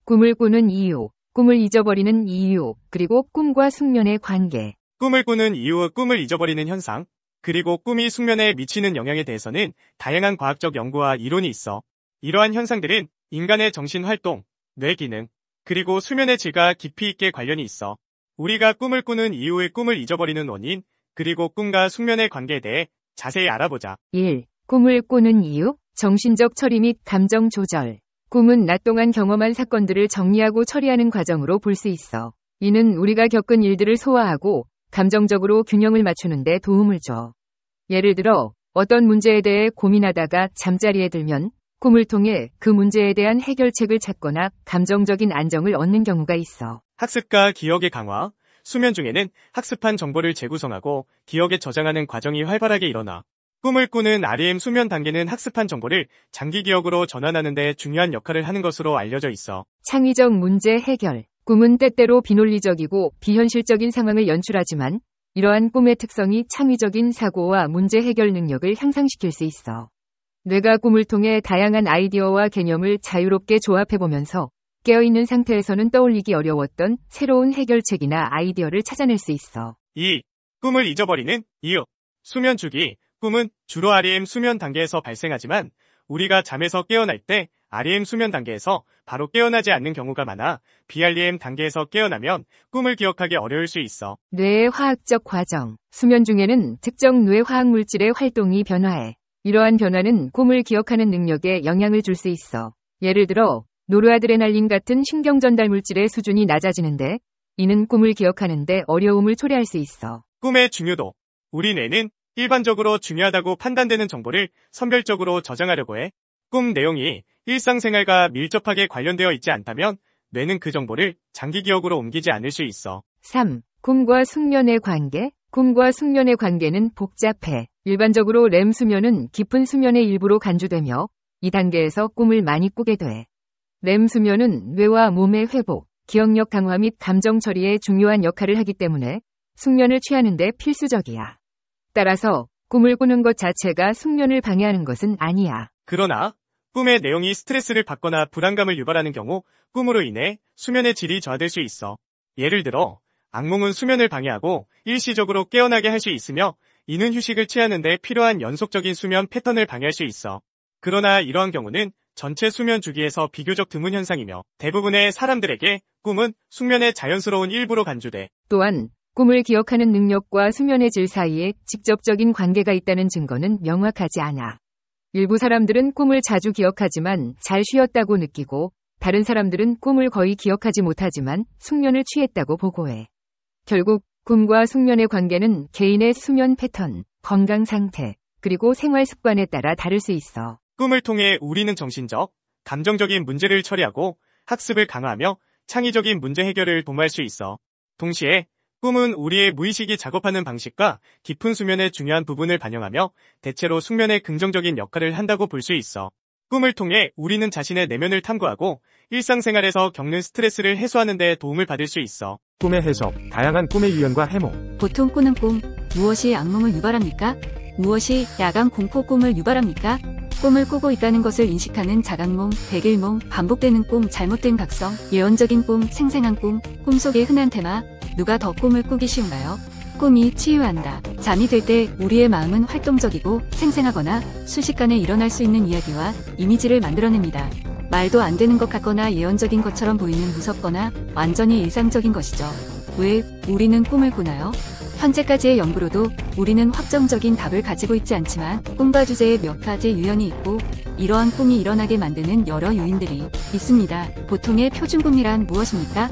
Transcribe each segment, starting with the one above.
꿈을 꾸는 이유, 꿈을 잊어버리는 이유, 그리고 꿈과 숙면의 관계. 꿈을 꾸는 이유와 꿈을 잊어버리는 현상, 그리고 꿈이 숙면에 미치는 영향에 대해서는 다양한 과학적 연구와 이론이 있어. 이러한 현상들은 인간의 정신활동, 뇌기능, 그리고 수면의 질과 깊이 있게 관련이 있어. 우리가 꿈을 꾸는 이유의 꿈을 잊어버리는 원인, 그리고 꿈과 숙면의 관계에 대해 자세히 알아보자. 1. 꿈을 꾸는 이유, 정신적 처리 및 감정 조절. 꿈은 낮 동안 경험한 사건들을 정리하고 처리하는 과정으로 볼 수 있어. 이는 우리가 겪은 일들을 소화하고 감정적으로 균형을 맞추는 데 도움을 줘. 예를 들어 어떤 문제에 대해 고민하다가 잠자리에 들면 꿈을 통해 그 문제에 대한 해결책을 찾거나 감정적인 안정을 얻는 경우가 있어. 학습과 기억의 강화, 수면 중에는 학습한 정보를 재구성하고 기억에 저장하는 과정이 활발하게 일어나. 꿈을 꾸는 REM 수면 단계는 학습한 정보를 장기 기억으로 전환하는 데 중요한 역할을 하는 것으로 알려져 있어. 창의적 문제 해결. 꿈은 때때로 비논리적이고 비현실적인 상황을 연출하지만 이러한 꿈의 특성이 창의적인 사고와 문제 해결 능력을 향상시킬 수 있어. 뇌가 꿈을 통해 다양한 아이디어와 개념을 자유롭게 조합해보면서 깨어있는 상태에서는 떠올리기 어려웠던 새로운 해결책이나 아이디어를 찾아낼 수 있어. 2. 꿈을 잊어버리는 이유. 수면 주기. 꿈은 주로 REM 수면 단계에서 발생하지만 우리가 잠에서 깨어날 때 REM 수면 단계에서 바로 깨어나지 않는 경우가 많아 BREM 단계에서 깨어나면 꿈을 기억하기 어려울 수 있어. 뇌의 화학적 과정. 수면 중에는 특정 뇌 화학 물질의 활동이 변화해. 이러한 변화는 꿈을 기억하는 능력에 영향을 줄 수 있어. 예를 들어 노르아드레날린 같은 신경 전달 물질의 수준이 낮아지는데 이는 꿈을 기억하는데 어려움을 초래할 수 있어. 꿈의 중요도. 우리 뇌는 일반적으로 중요하다고 판단되는 정보를 선별적으로 저장하려고 해. 꿈 내용이 일상생활과 밀접하게 관련되어 있지 않다면 뇌는 그 정보를 장기 기억으로 옮기지 않을 수 있어. 3. 꿈과 숙면의 관계. 꿈과 숙면의 관계는 복잡해. 일반적으로 렘 수면은 깊은 수면의 일부로 간주되며 이 단계에서 꿈을 많이 꾸게 돼. 렘 수면은 뇌와 몸의 회복, 기억력 강화 및 감정 처리에 중요한 역할을 하기 때문에 숙면을 취하는 데 필수적이야. 따라서 꿈을 꾸는 것 자체가 숙면을 방해하는 것은 아니야. 그러나 꿈의 내용이 스트레스를 받거나 불안감을 유발하는 경우 꿈으로 인해 수면의 질이 저하될 수 있어. 예를 들어 악몽은 수면을 방해하고 일시적으로 깨어나게 할 수 있으며 이는 휴식을 취하는 데 필요한 연속적인 수면 패턴을 방해할 수 있어. 그러나 이러한 경우는 전체 수면 주기에서 비교적 드문 현상이며 대부분의 사람들에게 꿈은 숙면의 자연스러운 일부로 간주돼. 또한 꿈을 기억하는 능력과 수면의 질 사이에 직접적인 관계가 있다는 증거는 명확하지 않아. 일부 사람들은 꿈을 자주 기억하지만 잘 쉬었다고 느끼고 다른 사람들은 꿈을 거의 기억하지 못하지만 숙면을 취했다고 보고해. 결국 꿈과 숙면의 관계는 개인의 수면 패턴, 건강 상태, 그리고 생활 습관에 따라 다를 수 있어. 꿈을 통해 우리는 정신적, 감정적인 문제를 처리하고 학습을 강화하며 창의적인 문제 해결을 도모할 수 있어. 동시에 꿈은 우리의 무의식이 작업하는 방식과 깊은 수면의 중요한 부분을 반영하며 대체로 숙면에 긍정적인 역할을 한다고 볼 수 있어. 꿈을 통해 우리는 자신의 내면을 탐구하고 일상생활에서 겪는 스트레스를 해소하는 데 도움을 받을 수 있어. 꿈의 해석, 다양한 꿈의 유형과 해몽. 보통 꾸는 꿈, 무엇이 악몽을 유발합니까? 무엇이 야간 공포 꿈을 유발합니까? 꿈을 꾸고 있다는 것을 인식하는 자각몽, 백일몽, 반복되는 꿈, 잘못된 각성, 예언적인 꿈, 생생한 꿈, 꿈속의 흔한 테마, 누가 더 꿈을 꾸기 쉬운가요? 꿈이 치유한다. 잠이 들 때 우리의 마음은 활동적이고 생생하거나 순식간에 일어날 수 있는 이야기와 이미지를 만들어냅니다. 말도 안 되는 것 같거나 예언적인 것처럼 보이는 무섭거나 완전히 일상적인 것이죠. 왜 우리는 꿈을 꾸나요? 현재까지의 연구로도 우리는 확정적인 답을 가지고 있지 않지만 꿈과 주제에 몇 가지 유형이 있고 이러한 꿈이 일어나게 만드는 여러 요인들이 있습니다. 보통의 표준꿈이란 무엇입니까?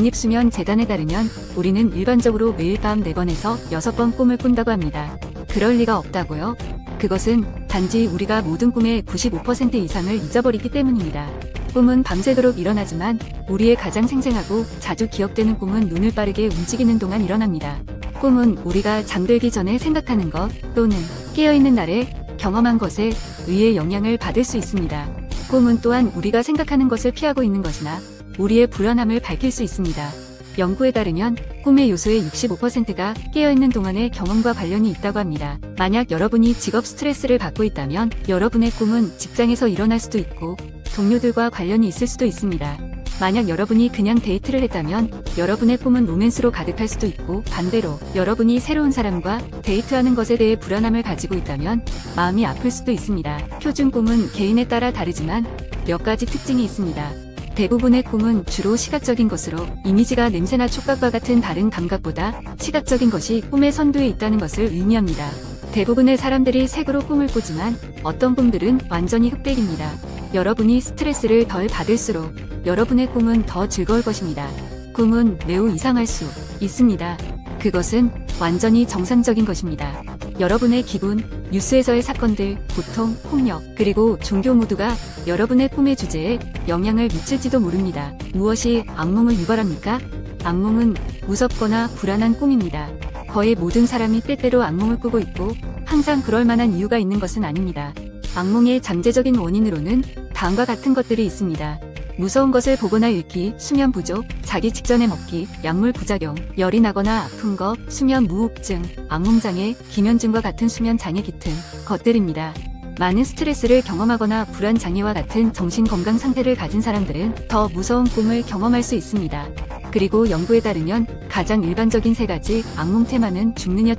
국립수면재단에 따르면 우리는 일반적으로 매일 밤 4번에서 6번 꿈을 꾼다고 합니다. 그럴 리가 없다고요? 그것은 단지 우리가 모든 꿈의 95% 이상을 잊어버리기 때문입니다. 꿈은 밤새도록 일어나지만 우리의 가장 생생하고 자주 기억되는 꿈은 눈을 빠르게 움직이는 동안 일어납니다. 꿈은 우리가 잠들기 전에 생각하는 것 또는 깨어있는 날에 경험한 것에 의해 영향을 받을 수 있습니다. 꿈은 또한 우리가 생각하는 것을 피하고 있는 것이나 우리의 불안함을 밝힐 수 있습니다. 연구에 따르면 꿈의 요소의 65%가 깨어있는 동안의 경험과 관련이 있다고 합니다. 만약 여러분이 직업 스트레스를 받고 있다면 여러분의 꿈은 직장에서 일어날 수도 있고 동료들과 관련이 있을 수도 있습니다. 만약 여러분이 그냥 데이트를 했다면 여러분의 꿈은 로맨스로 가득할 수도 있고, 반대로 여러분이 새로운 사람과 데이트하는 것에 대해 불안함을 가지고 있다면 마음이 아플 수도 있습니다. 표준 꿈은 개인에 따라 다르지만 몇 가지 특징이 있습니다. 대부분의 꿈은 주로 시각적인 것으로, 이미지가 냄새나 촉각과 같은 다른 감각보다 시각적인 것이 꿈의 선두에 있다는 것을 의미합니다. 대부분의 사람들이 색으로 꿈을 꾸지만 어떤 꿈들은 완전히 흑백입니다. 여러분이 스트레스를 덜 받을수록 여러분의 꿈은 더 즐거울 것입니다. 꿈은 매우 이상할 수 있습니다. 그것은 완전히 정상적인 것입니다. 여러분의 기분, 뉴스에서의 사건들, 고통, 폭력, 그리고 종교 모두가 여러분의 꿈의 주제에 영향을 미칠지도 모릅니다. 무엇이 악몽을 유발합니까? 악몽은 무섭거나 불안한 꿈입니다. 거의 모든 사람이 때때로 악몽을 꾸고 있고 항상 그럴 만한 이유가 있는 것은 아닙니다. 악몽의 잠재적인 원인으로는 다음과 같은 것들이 있습니다. 무서운 것을 보거나 읽기, 수면 부족, 자기 직전에 먹기, 약물 부작용, 열이 나거나 아픈 것, 수면 무호흡증, 악몽장애, 기면증과 같은 수면 장애 같은 것들입니다. 많은 스트레스를 경험하거나 불안장애와 같은 정신건강 상태를 가진 사람들은 더 무서운 꿈을 경험할 수 있습니다. 그리고 연구에 따르면 가장 일반적인 세 가지 악몽 테마는 죽느냐,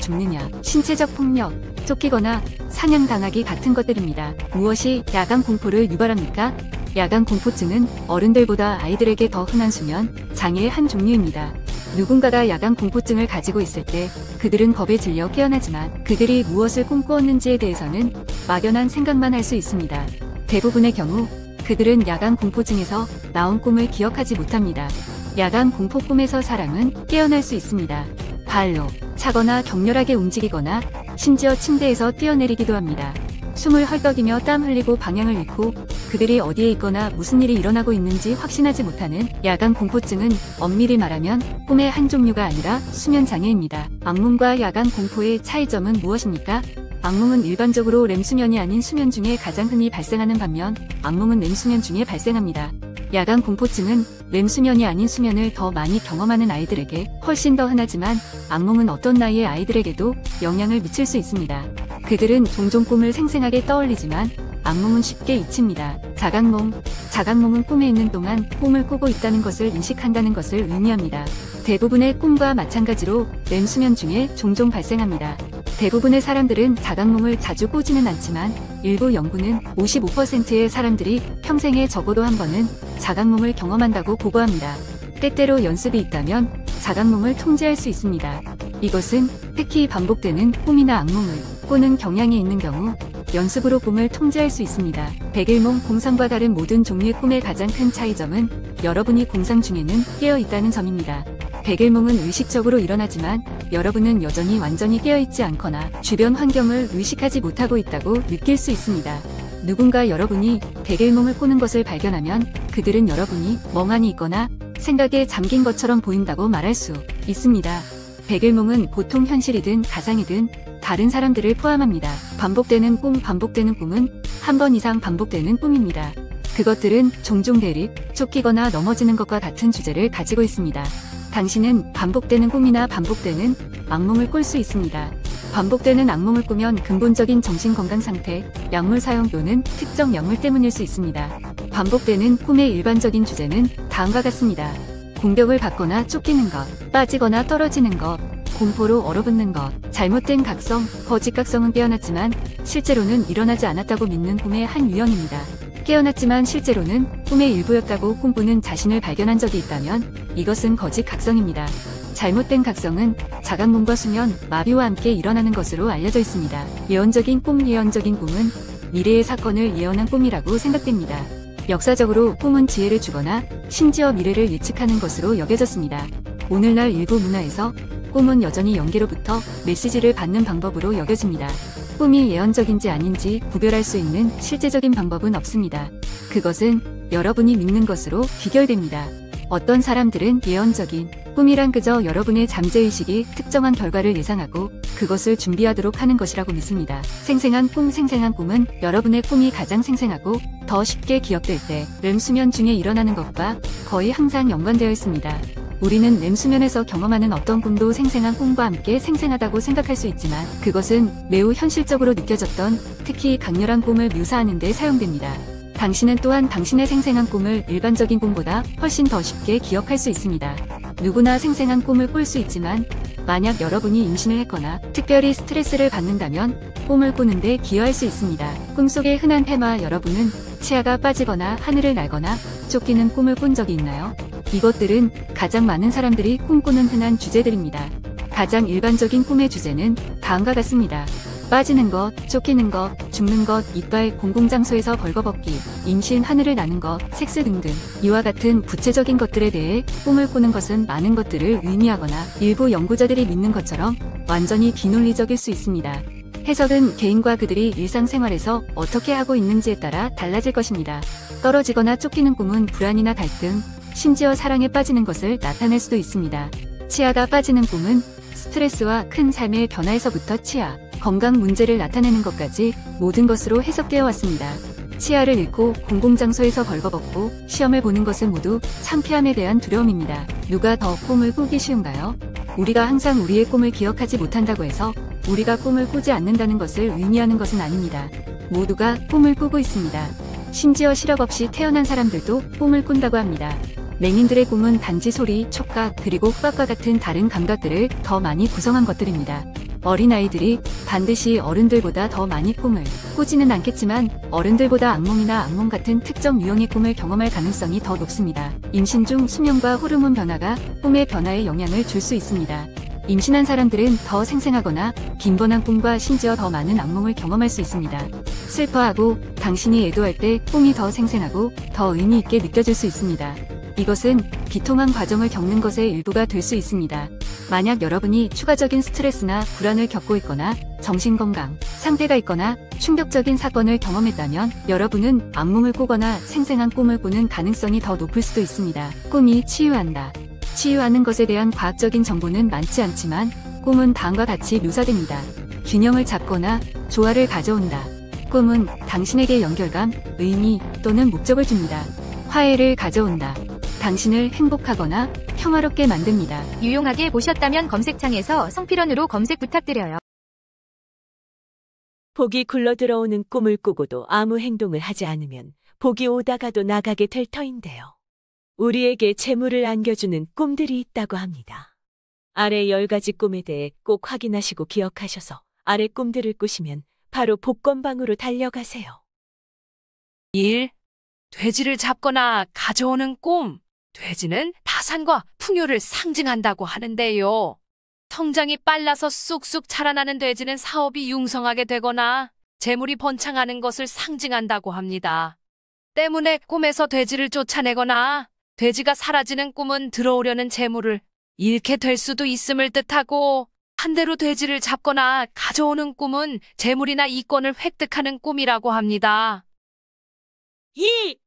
신체적 폭력, 쫓기거나 사냥당하기 같은 것들입니다. 무엇이 야간 공포를 유발합니까? 야간 공포증은 어른들보다 아이들에게 더 흔한 수면 장애의 한 종류입니다. 누군가가 야간 공포증을 가지고 있을 때 그들은 겁에 질려 깨어나지만 그들이 무엇을 꿈꾸었는지에 대해서는 막연한 생각만 할 수 있습니다. 대부분의 경우 그들은 야간 공포증에서 나온 꿈을 기억하지 못합니다. 야간 공포 꿈에서 사람은 깨어날 수 있습니다. 발로 차거나 격렬하게 움직이거나 심지어 침대에서 뛰어내리기도 합니다. 숨을 헐떡이며 땀 흘리고 방향을 잃고 그들이 어디에 있거나 무슨 일이 일어나고 있는지 확신하지 못하는 야간 공포증은 엄밀히 말하면 꿈의 한 종류가 아니라 수면 장애입니다. 악몽과 야간 공포의 차이점은 무엇입니까? 악몽은 일반적으로 렘수면이 아닌 수면 중에 가장 흔히 발생하는 반면 악몽은 렘수면 중에 발생합니다. 야간 공포증은 렘수면이 아닌 수면을 더 많이 경험하는 아이들에게 훨씬 더 흔하지만 악몽은 어떤 나이의 아이들에게도 영향을 미칠 수 있습니다. 그들은 종종 꿈을 생생하게 떠올리지만 악몽은 쉽게 잊힙니다. 자각몽은 꿈에 있는 동안 꿈을 꾸고 있다는 것을 인식한다는 것을 의미합니다. 대부분의 꿈과 마찬가지로 렘수면 중에 종종 발생합니다. 대부분의 사람들은 자각몽을 자주 꾸지는 않지만 일부 연구는 55%의 사람들이 평생에 적어도 한 번은 자각몽을 경험한다고 보고합니다. 때때로 연습이 있다면 자각몽을 통제할 수 있습니다. 이것은 특히 반복되는 꿈이나 악몽을 꾸는 경향이 있는 경우 연습으로 꿈을 통제할 수 있습니다. 백일몽, 공상과 다른 모든 종류의 꿈의 가장 큰 차이점은 여러분이 공상 중에는 깨어 있다는 점입니다. 백일몽은 의식적으로 일어나지만 여러분은 여전히 완전히 깨어있지 않거나 주변 환경을 의식하지 못하고 있다고 느낄 수 있습니다. 누군가 여러분이 백일몽을 꾸는 것을 발견하면 그들은 여러분이 멍하니 있거나 생각에 잠긴 것처럼 보인다고 말할 수 있습니다. 백일몽은 보통 현실이든 가상이든 다른 사람들을 포함합니다. 반복되는 꿈은 한 번 이상 반복되는 꿈입니다. 그것들은 종종 대립, 쫓기거나 넘어지는 것과 같은 주제를 가지고 있습니다. 당신은 반복되는 꿈이나 반복되는 악몽을 꿀 수 있습니다. 반복되는 악몽을 꾸면 근본적인 정신건강 상태, 약물 사용 또는 특정 약물 때문일 수 있습니다. 반복되는 꿈의 일반적인 주제는 다음과 같습니다. 공격을 받거나 쫓기는 것, 빠지거나 떨어지는 것, 공포로 얼어붙는 것, 잘못된 각성, 거짓 각성은 깨어났지만 실제로는 일어나지 않았다고 믿는 꿈의 한 유형입니다. 깨어났지만 실제로는 꿈의 일부였다고 꿈꾸는 자신을 발견한 적이 있다면 이것은 거짓 각성입니다. 잘못된 각성은 자각몽과 수면, 마비와 함께 일어나는 것으로 알려져 있습니다. 예언적인 꿈은 미래의 사건을 예언한 꿈이라고 생각됩니다. 역사적으로 꿈은 지혜를 주거나 심지어 미래를 예측하는 것으로 여겨졌습니다. 오늘날 일부 문화에서 꿈은 여전히 영계로부터 메시지를 받는 방법으로 여겨집니다. 꿈이 예언적인지 아닌지 구별할 수 있는 실제적인 방법은 없습니다. 그것은 여러분이 믿는 것으로 비결됩니다. 어떤 사람들은 예언적인 꿈이란 그저 여러분의 잠재의식이 특정한 결과를 예상하고 그것을 준비하도록 하는 것이라고 믿습니다. 생생한 꿈은 여러분의 꿈이 가장 생생하고 더 쉽게 기억될 때 렘수면 중에 일어나는 것과 거의 항상 연관되어 있습니다. 우리는 렘수면에서 경험하는 어떤 꿈도 생생한 꿈과 함께 생생하다고 생각할 수 있지만 그것은 매우 현실적으로 느껴졌던 특히 강렬한 꿈을 묘사하는 데 사용됩니다. 당신은 또한 당신의 생생한 꿈을 일반적인 꿈보다 훨씬 더 쉽게 기억할 수 있습니다. 누구나 생생한 꿈을 꿀 수 있지만 만약 여러분이 임신을 했거나 특별히 스트레스를 받는다면 꿈을 꾸는데 기여할 수 있습니다. 꿈속의 흔한 테마 여러분은 치아가 빠지거나 하늘을 날거나 쫓기는 꿈을 꾼 적이 있나요? 이것들은 가장 많은 사람들이 꿈꾸는 흔한 주제들입니다. 가장 일반적인 꿈의 주제는 다음과 같습니다. 빠지는 것, 쫓기는 것, 죽는 것, 이빨, 공공장소에서 벌거벗기, 임신, 하늘을 나는 것, 섹스 등등. 이와 같은 구체적인 것들에 대해 꿈을 꾸는 것은 많은 것들을 의미하거나 일부 연구자들이 믿는 것처럼 완전히 비논리적일 수 있습니다. 해석은 개인과 그들이 일상생활에서 어떻게 하고 있는지에 따라 달라질 것입니다. 떨어지거나 쫓기는 꿈은 불안이나 갈등, 심지어 사랑에 빠지는 것을 나타낼 수도 있습니다. 치아가 빠지는 꿈은 스트레스와 큰 삶의 변화에서부터 치아, 건강 문제를 나타내는 것까지 모든 것으로 해석되어 왔습니다. 치아를 잃고 공공장소에서 벌거벗고 시험을 보는 것은 모두 창피함에 대한 두려움입니다. 누가 더 꿈을 꾸기 쉬운가요? 우리가 항상 우리의 꿈을 기억하지 못한다고 해서 우리가 꿈을 꾸지 않는다는 것을 의미하는 것은 아닙니다. 모두가 꿈을 꾸고 있습니다. 심지어 실업 없이 태어난 사람들도 꿈을 꾼다고 합니다. 맹인들의 꿈은 단지 소리, 촉각, 그리고 후각과 같은 다른 감각들을 더 많이 구성한 것들입니다. 어린아이들이 반드시 어른들보다 더 많이 꿈을 꾸지는 않겠지만 어른들보다 악몽이나 악몽 같은 특정 유형의 꿈을 경험할 가능성이 더 높습니다. 임신 중 수면과 호르몬 변화가 꿈의 변화에 영향을 줄 수 있습니다. 임신한 사람들은 더 생생하거나 빈번한 꿈과 심지어 더 많은 악몽을 경험할 수 있습니다. 슬퍼하고 당신이 애도할 때 꿈이 더 생생하고 더 의미 있게 느껴질 수 있습니다. 이것은 비통한 과정을 겪는 것의 일부가 될 수 있습니다. 만약 여러분이 추가적인 스트레스나 불안을 겪고 있거나 정신건강 상태가 있거나 충격적인 사건을 경험했다면 여러분은 악몽을 꾸거나 생생한 꿈을 꾸는 가능성이 더 높을 수도 있습니다. 꿈이 치유한다. 치유하는 것에 대한 과학적인 정보는 많지 않지만 꿈은 다음과 같이 묘사됩니다. 균형을 잡거나 조화를 가져온다. 꿈은 당신에게 연결감, 의미 또는 목적을 줍니다. 화해를 가져온다. 당신을 행복하거나 평화롭게 만듭니다. 유용하게 보셨다면 검색창에서 성필원으로 검색 부탁드려요. 복이 굴러들어오는 꿈을 꾸고도 아무 행동을 하지 않으면 복이 오다가도 나가게 될 터인데요. 우리에게 재물을 안겨주는 꿈들이 있다고 합니다. 아래 10가지 꿈에 대해 꼭 확인하시고 기억하셔서 아래 꿈들을 꾸시면 바로 복권방으로 달려가세요. 1. 돼지를 잡거나 가져오는 꿈. 돼지는 다산과 풍요를 상징한다고 하는데요. 성장이 빨라서 쑥쑥 자라나는 돼지는 사업이 융성하게 되거나 재물이 번창하는 것을 상징한다고 합니다. 때문에 꿈에서 돼지를 쫓아내거나 돼지가 사라지는 꿈은 들어오려는 재물을 잃게 될 수도 있음을 뜻하고, 반대로 돼지를 잡거나 가져오는 꿈은 재물이나 이권을 획득하는 꿈이라고 합니다. 2.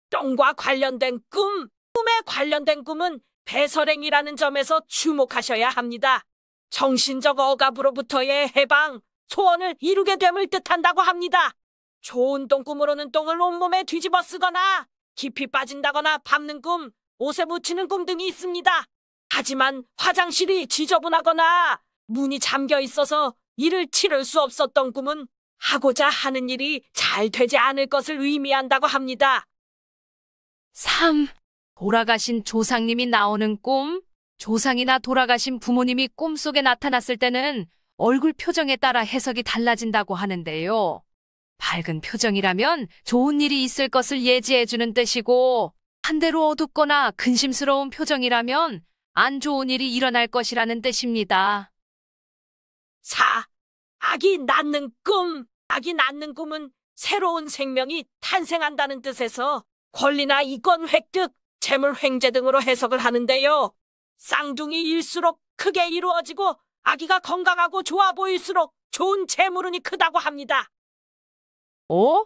똥과 관련된 꿈. 꿈에 관련된 꿈은 배설행이라는 점에서 주목하셔야 합니다. 정신적 억압으로부터의 해방, 소원을 이루게 됨을 뜻한다고 합니다. 좋은 똥꿈으로는 똥을 온몸에 뒤집어 쓰거나 깊이 빠진다거나 밟는 꿈, 옷에 묻히는 꿈 등이 있습니다. 하지만 화장실이 지저분하거나 문이 잠겨 있어서 이를 치를 수 없었던 꿈은 하고자 하는 일이 잘 되지 않을 것을 의미한다고 합니다. 3. 돌아가신 조상님이 나오는 꿈. 조상이나 돌아가신 부모님이 꿈속에 나타났을 때는 얼굴 표정에 따라 해석이 달라진다고 하는데요. 밝은 표정이라면 좋은 일이 있을 것을 예지해주는 뜻이고, 반대로 어둡거나 근심스러운 표정이라면 안 좋은 일이 일어날 것이라는 뜻입니다. 4. 아기 낳는 꿈. 아기 낳는 꿈은 새로운 생명이 탄생한다는 뜻에서 권리나 이권 획득, 재물 횡재 등으로 해석을 하는데요. 쌍둥이일수록 크게 이루어지고 아기가 건강하고 좋아 보일수록 좋은 재물운이 크다고 합니다. 5.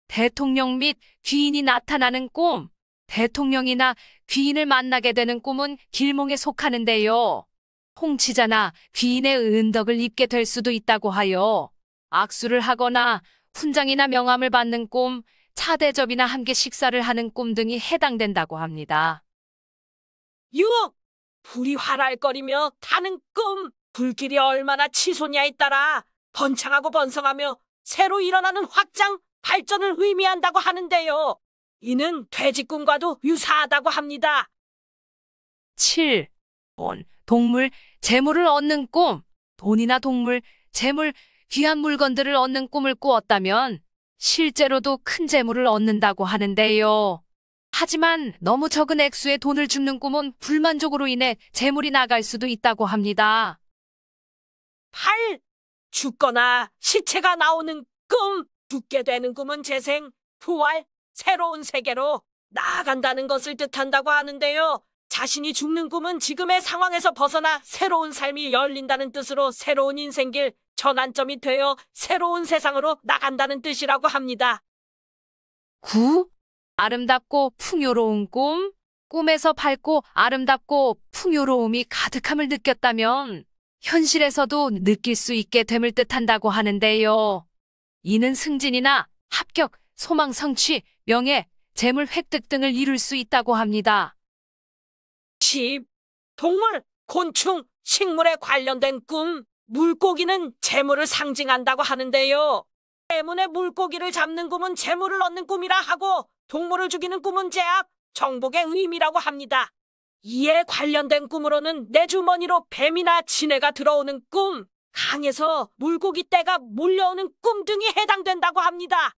대통령 및 귀인이 나타나는 꿈. 대통령이나 귀인을 만나게 되는 꿈은 길몽에 속하는데요. 통치자나 귀인의 은덕을 입게 될 수도 있다고 하여 악수를 하거나 훈장이나 명함을 받는 꿈, 차대접이나 함께 식사를 하는 꿈 등이 해당된다고 합니다. 6. 불이 활활거리며 타는 꿈. 불길이 얼마나 치솟냐에 따라 번창하고 번성하며 새로 일어나는 확장, 발전을 의미한다고 하는데요. 이는 돼지 꿈과도 유사하다고 합니다. 7. 돈, 동물, 재물을 얻는 꿈. 돈이나 동물, 재물, 귀한 물건들을 얻는 꿈을 꾸었다면 실제로도 큰 재물을 얻는다고 하는데요. 하지만 너무 적은 액수의 돈을 줍는 꿈은 불만족으로 인해 재물이 나갈 수도 있다고 합니다. 8. 죽거나 시체가 나오는 꿈. 죽게 되는 꿈은 재생, 부활, 새로운 세계로 나아간다는 것을 뜻한다고 하는데요. 자신이 죽는 꿈은 지금의 상황에서 벗어나 새로운 삶이 열린다는 뜻으로 새로운 인생길, 전환점이 되어 새로운 세상으로 나간다는 뜻이라고 합니다. 9. 아름답고 풍요로운 꿈. 꿈에서 밝고 아름답고 풍요로움이 가득함을 느꼈다면 현실에서도 느낄 수 있게 됨을 뜻한다고 하는데요. 이는 승진이나 합격, 소망 성취, 명예, 재물 획득 등을 이룰 수 있다고 합니다. 10. 동물, 곤충, 식물에 관련된 꿈. 물고기는 재물을 상징한다고 하는데요. 때문에 물고기를 잡는 꿈은 재물을 얻는 꿈이라 하고 동물을 죽이는 꿈은 제압, 정복의 의미라고 합니다. 이에 관련된 꿈으로는 내 주머니로 뱀이나 지네가 들어오는 꿈, 강에서 물고기 떼가 몰려오는 꿈 등이 해당된다고 합니다.